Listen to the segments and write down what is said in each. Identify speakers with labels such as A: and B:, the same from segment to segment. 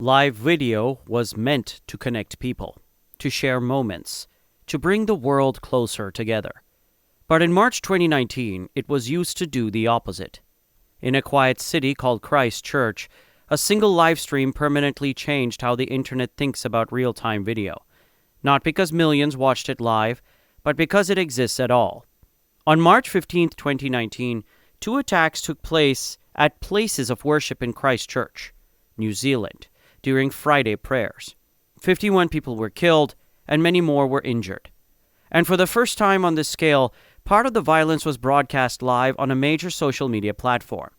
A: Live video was meant to connect people, to share moments, to bring the world closer together. But in March 2019, it was used to do the opposite. In a quiet city called Christchurch, a single live stream permanently changed how the internet thinks about real-time video. Not because millions watched it live, but because it exists at all. On March 15, 2019, 2 attacks took place at places of worship in Christchurch, New Zealand, during Friday prayers. 51 people were killed, and many more were injured. And for the first time on this scale, part of the violence was broadcast live on a major social media platform.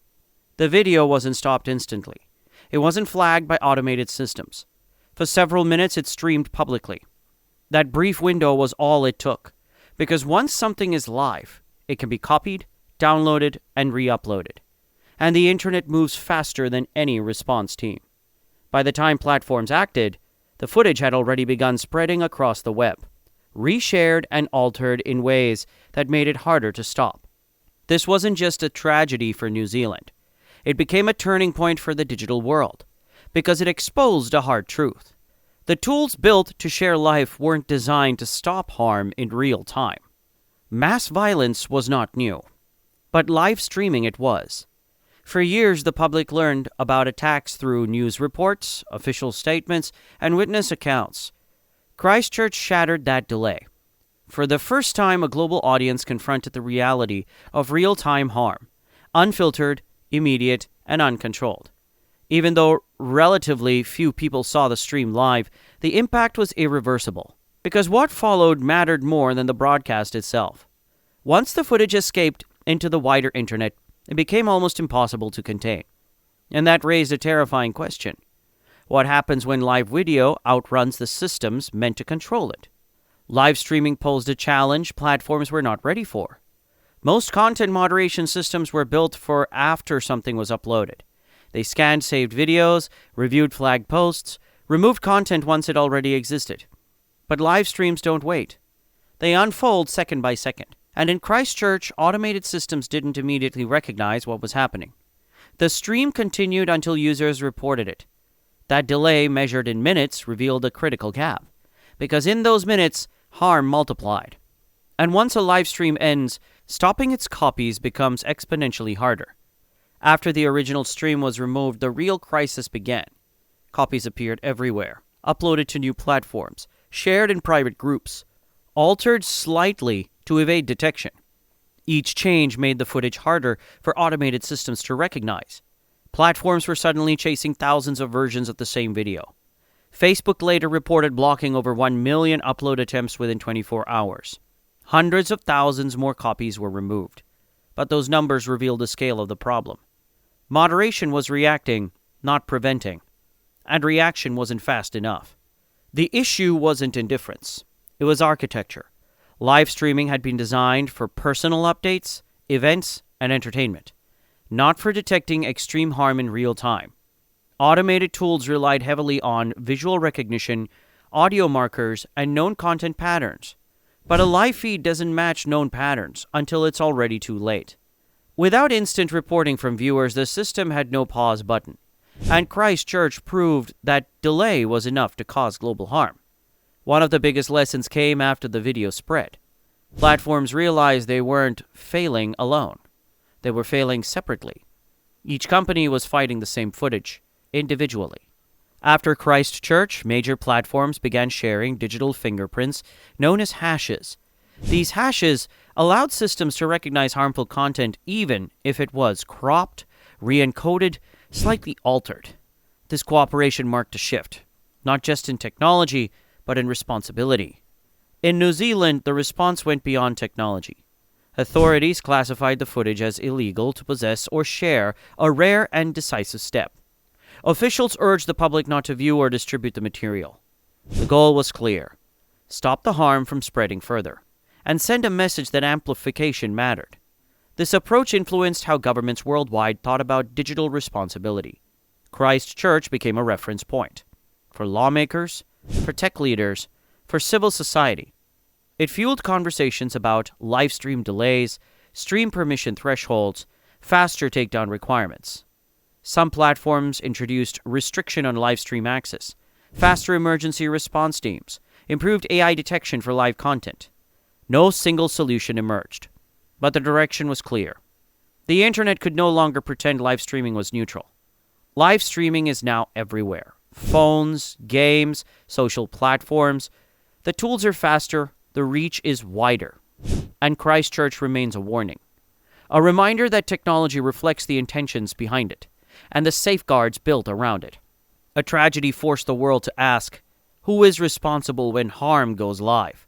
A: The video wasn't stopped instantly. It wasn't flagged by automated systems. For several minutes, it streamed publicly. That brief window was all it took, because once something is live, it can be copied, downloaded, and re-uploaded. And the internet moves faster than any response team. By the time platforms acted, the footage had already begun spreading across the web, reshared and altered in ways that made it harder to stop. This wasn't just a tragedy for New Zealand. It became a turning point for the digital world, because it exposed a hard truth. The tools built to share life weren't designed to stop harm in real time. Mass violence was not new, but live streaming it was. For years, the public learned about attacks through news reports, official statements, and witness accounts. Christchurch shattered that delay. For the first time, a global audience confronted the reality of real-time harm, unfiltered, immediate, and uncontrolled. Even though relatively few people saw the stream live, the impact was irreversible, because what followed mattered more than the broadcast itself. Once the footage escaped into the wider internet, it became almost impossible to contain. And that raised a terrifying question. What happens when live video outruns the systems meant to control it? Live streaming posed a challenge platforms were not ready for. Most content moderation systems were built for after something was uploaded. They scanned saved videos, reviewed flagged posts, removed content once it already existed. But live streams don't wait. They unfold second by second. And in Christchurch, automated systems didn't immediately recognize what was happening. The stream continued until users reported it. That delay, measured in minutes, revealed a critical gap, because in those minutes, harm multiplied. And once a live stream ends, stopping its copies becomes exponentially harder. After the original stream was removed, the real crisis began. Copies appeared everywhere, uploaded to new platforms, shared in private groups, altered slightly to evade detection. Each change made the footage harder for automated systems to recognize. Platforms were suddenly chasing thousands of versions of the same video. Facebook later reported blocking over 1 million upload attempts within 24 hours. Hundreds of thousands more copies were removed. But those numbers revealed the scale of the problem. Moderation was reacting, not preventing. And reaction wasn't fast enough. The issue wasn't indifference. It was architecture. Live streaming had been designed for personal updates, events, and entertainment, not for detecting extreme harm in real time. Automated tools relied heavily on visual recognition, audio markers, and known content patterns. But a live feed doesn't match known patterns until it's already too late. Without instant reporting from viewers, the system had no pause button, and Christchurch proved that delay was enough to cause global harm. One of the biggest lessons came after the video spread. Platforms realized they weren't failing alone. They were failing separately. Each company was fighting the same footage, individually. After Christchurch, major platforms began sharing digital fingerprints known as hashes. These hashes allowed systems to recognize harmful content even if it was cropped, re-encoded, slightly altered. This cooperation marked a shift, not just in technology, but in responsibility. In New Zealand, the response went beyond technology. Authorities classified the footage as illegal to possess or share, a rare and decisive step. Officials urged the public not to view or distribute the material. The goal was clear: stop the harm from spreading further, and send a message that amplification mattered. This approach influenced how governments worldwide thought about digital responsibility. Christchurch became a reference point for lawmakers, for tech leaders, for civil society. It fueled conversations about live stream delays, stream permission thresholds, faster takedown requirements. Some platforms introduced restriction on live stream access, faster emergency response teams, improved AI detection for live content. No single solution emerged, but the direction was clear. The internet could no longer pretend live streaming was neutral. Live streaming is now everywhere. Phones, games, social platforms. The tools are faster, the reach is wider. And Christchurch remains a warning. A reminder that technology reflects the intentions behind it, and the safeguards built around it. A tragedy forced the world to ask, who is responsible when harm goes live?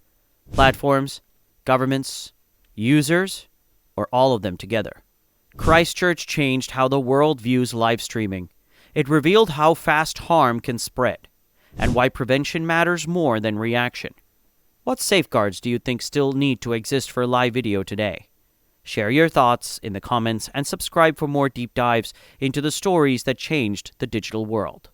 A: Platforms, governments, users, or all of them together? Christchurch changed how the world views live streaming. It revealed how fast harm can spread, and why prevention matters more than reaction. What safeguards do you think still need to exist for live video today? Share your thoughts in the comments and subscribe for more deep dives into the stories that changed the digital world.